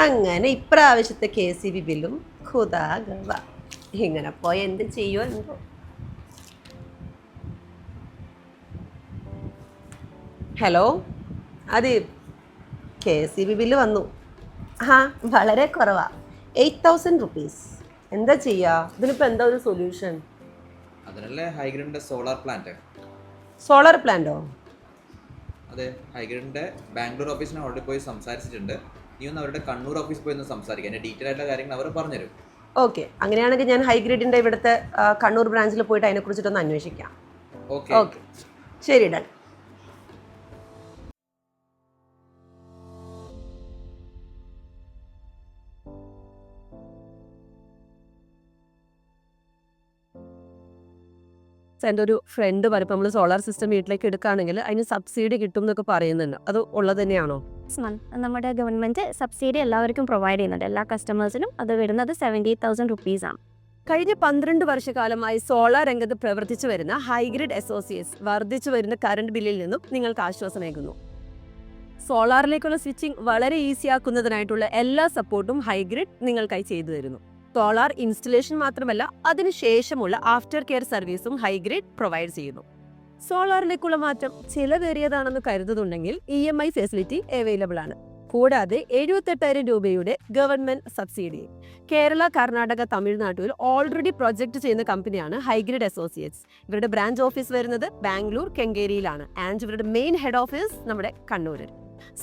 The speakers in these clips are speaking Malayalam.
അങ്ങനെ ഇപ്രാവശ്യത്തെ KCB ബില്ലും ഖുദാഗവ. ഇങ്ങനെ പോയി എന്ത് ചെയ്യുമോ എന്തോ. ഹലോ അദീപ്, KCB ബില്ല് വന്നു. ആ വളരെ കുറവാ, 8,000 റുപ്പീസ്. എന്താ ചെയ്യുക? ഇതിനിപ്പോൾ എന്താ ഒരു സൊല്യൂഷൻ? അതിനല്ലേ ഹൈഗ്രിഡിന്റെ സോളാർ പ്ലാന്റ്. സോളാർ പ്ലാന്റോ? അതെ, ഹൈഗ്രിഡിന്റെ ബാംഗ്ലൂർ ഓഫീസിനെ ഓൾറെഡി പോയി സംസാരിച്ചിട്ടുണ്ട്. നീ ഒന്ന് അവരുടെ കണ്ണൂർ ഓഫീസിൽ പോയി ഒന്ന് സംസാരിക്കാം. എൻ്റെ ഡീറ്റെയിൽ ആയിട്ടുള്ള കാര്യങ്ങൾ അവർ പറഞ്ഞുതരും. ഓക്കെ, അങ്ങനെയാണെങ്കിൽ ഞാൻ ഹൈഗ്രിഡിൻ്റെ ഇവിടുത്തെ കണ്ണൂർ ബ്രാഞ്ചിൽ പോയിട്ട് അതിനെക്കുറിച്ചിട്ടൊന്ന് അന്വേഷിക്കാം. ഓക്കെ ഓക്കെ, ശരി, ഡൺ. എൻ്റെ ഒരു ഫ്രണ്ട് പറയും, നമ്മൾ സോളാർ സിസ്റ്റം വീട്ടിലേക്ക് എടുക്കുകയാണെങ്കിൽ അതിന് സബ്സിഡി കിട്ടും എന്നൊക്കെ പറയുന്നുണ്ട്. അത് ഉള്ളത് തന്നെയാണോ? നമ്മുടെ ഗവൺമെന്റ് സബ്സിഡി എല്ലാവർക്കും പ്രൊവൈഡ് ചെയ്യുന്നുണ്ട്. എല്ലാ കസ്റ്റമേഴ്സിനും അത് വരുന്നത് 78,000 റുപ്പീസാണ്. കഴിഞ്ഞ 12 വർഷക്കാലമായി സോളാർ രംഗത്ത് പ്രവർത്തിച്ചു വരുന്ന ഹൈഗ്രിഡ് അസോസിയേറ്റ്സ് വർദ്ധിച്ചു വരുന്ന കറണ്ട് ബില്ലിൽ നിന്നും നിങ്ങൾക്ക് ആശ്വാസമേകുന്നു. സോളാറിലേക്കുള്ള സ്വിച്ചിങ് വളരെ ഈസിയാക്കുന്നതിനായിട്ടുള്ള എല്ലാ സപ്പോർട്ടും ഹൈഗ്രിഡ് നിങ്ങൾക്കായി ചെയ്തു തരുന്നു. സോളാർ ഇൻസ്റ്റലേഷൻ മാത്രമല്ല, അതിനുശേഷമുള്ള ആഫ്റ്റർ കെയർ സർവീസും ഹൈഗ്രിഡ് പ്രൊവൈഡ് ചെയ്യുന്നു. സോളാറിലേക്കുള്ള മാറ്റം ചിലവേറിയതാണെന്ന് കരുതുന്നുണ്ടെങ്കിൽ EMI ഫെസിലിറ്റി അവൈലബിൾ ആണ്. കൂടാതെ 78,000 രൂപയുടെ ഗവൺമെന്റ് സബ്സിഡി. കേരള, കർണാടക, തമിഴ്നാട്ടിൽ ഓൾറെഡി പ്രൊജക്ട് ചെയ്യുന്ന കമ്പനിയാണ് ഹൈഗ്രിഡ് അസോസിയേറ്റ്സ്. ഇവരുടെ ബ്രാഞ്ച് ഓഫീസ് വരുന്നത് ബാംഗ്ലൂർ കെങ്കേരിയിലാണ്. ആൻഡ് ഇവരുടെ മെയിൻ ഹെഡ് ഓഫീസ് നമ്മുടെ കണ്ണൂരിൽ.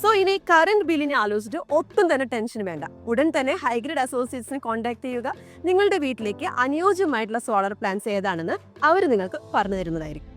സോ ഇനി കറണ്ട് ബില്ലിനെ ആലോചിച്ചിട്ട് ഒട്ടും തന്നെ ടെൻഷൻ വേണ്ട. ഉടൻ തന്നെ ഹൈഗ്രിഡ് അസോസിയേറ്റ്സിനെ കോൺടാക്ട് ചെയ്യുക. നിങ്ങളുടെ വീട്ടിലേക്ക് അനുയോജ്യമായിട്ടുള്ള സോളാർ പ്ലാൻസ് ഏതാണെന്ന് അവർ നിങ്ങൾക്ക് പറഞ്ഞു തരുന്നതായിരിക്കും.